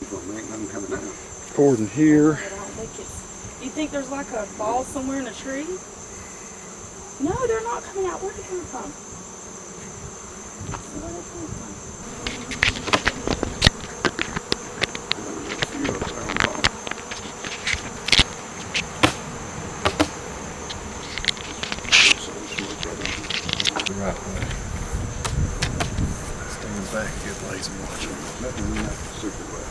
from? There ain't nothing coming out. According here. I don't think it's. You think there's like a ball somewhere in a tree? No, they're not coming out. Where are they coming from? Where are they coming from? Right way. Stand back, get lazy watching. Nothing in that super wet.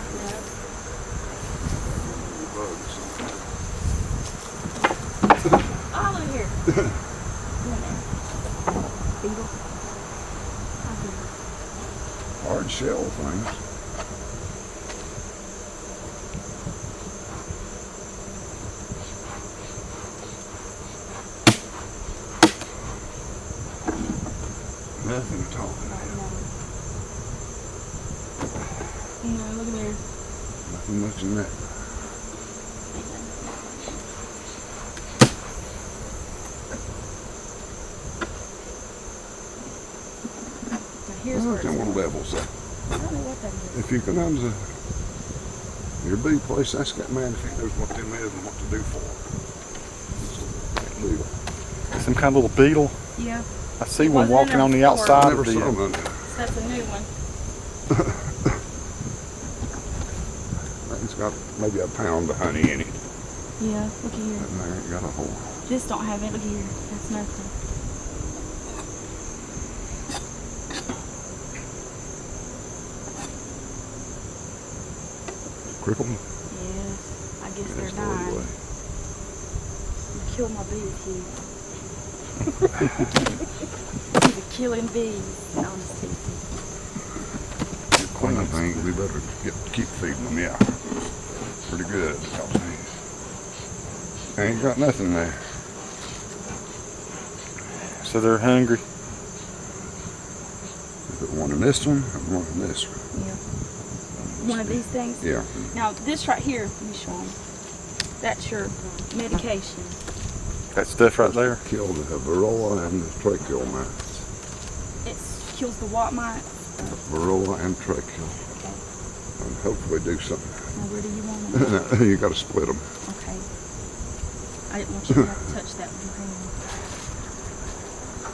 Oh, look here. Come in there. Beetle. Hard shell things. Nothing at all. No, look at there. Nothing much in that. Here's where it's Them little devils. I don't know what that is. If you can under your bee place, that's got man if he knows what them is and what to do for them. Some kind of little beetle. Yeah. I see one walking on the outside I never of the. saw none. That's a new one. It's got maybe a pound of honey in it. Yeah, look at here. And there ain't got a hole. This don't have it. Look here. That's nothing. Cripple them? Yes. I guess they're That's the dying. way. You killed my bees, Hugh. He's a killing bees. Honesty. Clean things, we better keep feeding them, yeah. Pretty good. They ain't got nothing there. So they're hungry. Put one in this one and one in this one. Yeah. One of these things? Yeah. Now, this right here, let me show them. That's your medication. That stuff right there. Kill the varroa and the tracheal mites. It kills the what mite? Varroa and tracheal. And hopefully do something. Now, where do you want them? You got to split them. Okay. I didn't want you to have to touch that with your hand.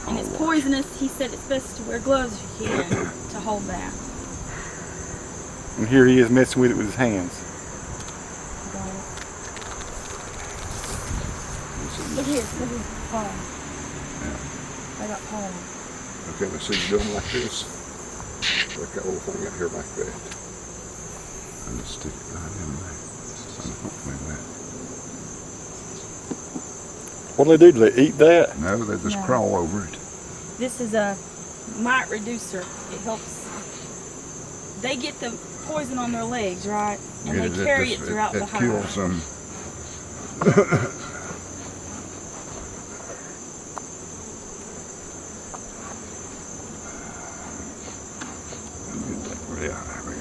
And it's poisonous. He said it's best to wear gloves if you can to hold that. And here he is messing with it with his hands. Look here, pollen. Yeah. I got pollen. Okay, now see you doing like this. Like that little thing out here like that. And just stick it right in there. And hopefully that. What do they do? Do they eat that? No, they just No. crawl over it. This is a mite reducer. It helps. They get the poison on their legs, right? And they carry it throughout the hive. It kills them. Yeah, there we go.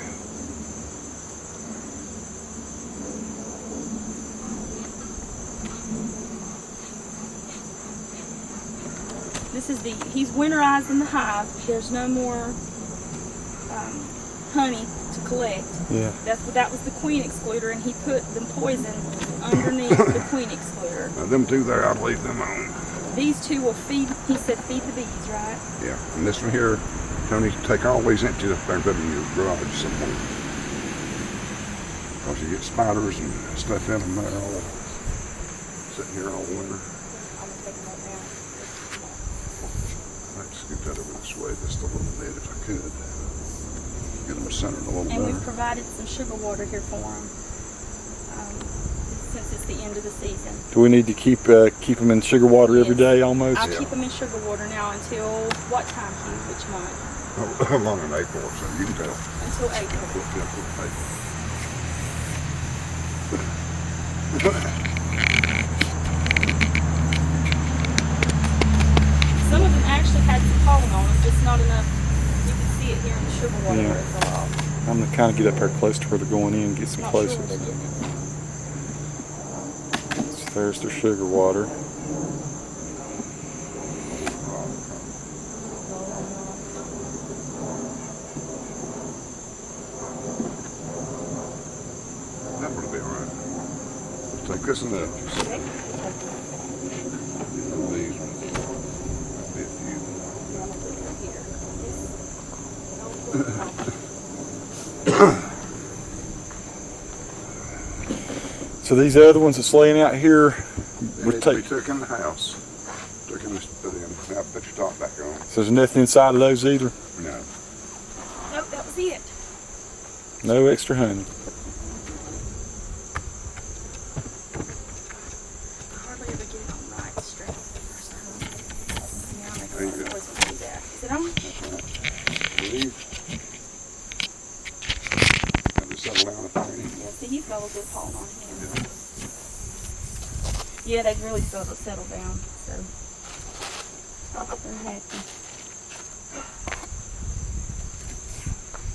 This is he's winterizing the hive. There's no more honey to collect. Yeah. That was the queen excluder, and he put the poison underneath the queen excluder. Now them two there, I'd leave them on. These two will feed, he said feed the bees, right? Yeah, and this one here, Tony, take all these empties up there and put them in your garage somewhere. Because you get spiders and stuff in them there all sitting here all winter. I'm gonna take them up now. I'd scoot that over this way just a little bit if I could. Get them centered a little And better. we've provided some sugar water here for them since it's the end of the season. Do we need to keep them in sugar water every day almost? I'll keep them in sugar water now until what time, Hugh? Which month? Oh, along in April, so you can tell. Until April. Some of them actually had some pollen on them, just not enough. You can see it here in the sugar water where it fell off. I'm going to kind of get up there close to where they're going in and get some Not closer. sure. So there's their sugar water. focusing up. Okay. These ones. A bit few. So these other ones that's laying out here, They we're need to be taking. took in the house. Took in this, put in. Now put your top back on. So there's nothing inside of those either. No. Nope, that was it. No extra honey. Hardly ever get it on right straight. Yeah, I There you think I go. always want to do that. Is it on? Leave. And just settle down if I need. Yeah, see, he's got a good pollen on him. Yeah, they've really settled down, so they're happy.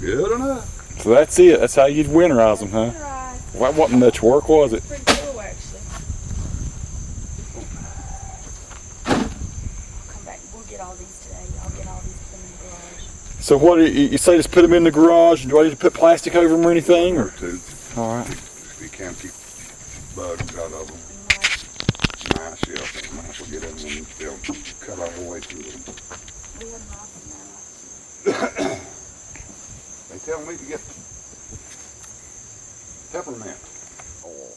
Good enough. So that's it. That's how you winterize them, huh? Winterize. Well, that wasn't much work, was it? Pretty cool, actually. I'll come back. We'll get all these today. I'll get all these put in the garage. So what you say? Just put them in the garage. Do I need to put plastic over them or anything? Or Or two. all right. If you can't keep bugs out of them. Mice, yeah. I think mice will get in them and they'll cut all the way through them. We have mice now. They tell me to get peppermint oil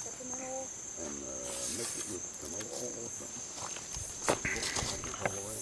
Peppermint oil. and mix it with some oil or something. All the way.